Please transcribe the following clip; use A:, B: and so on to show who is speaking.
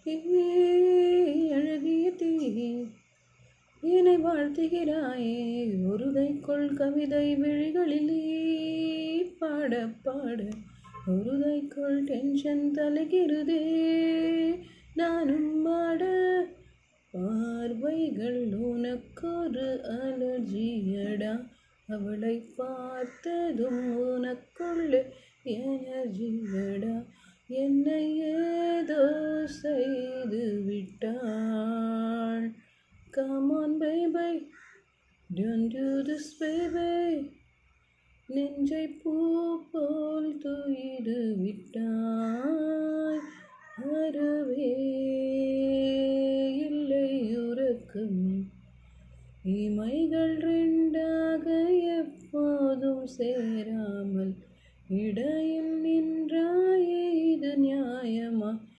A: ஏ அழகிய தீ என்னை வாழ்த்துகிறாயே ஒருதைக்குள் கவிதை விழிகளிலே பாட பாட ஒருதைக்குள் டென்ஷன் தலைகிறதே நானும் பாட பார்வைகள் உனக்கொரு அலர்ஜியடா அவளை பார்த்ததும் உனக்குள்ளே எனர்ஜியடா என்னை ஏதோ செய்து விட்டாள். Come on baby, don't do this baby. நெஞ்சை பூ போல் தூயிடு விட்டாய். அறவே இல்லை உறக்கம் இமைகள் ரெண்டாக எப்போதும் சேராமல் இடைய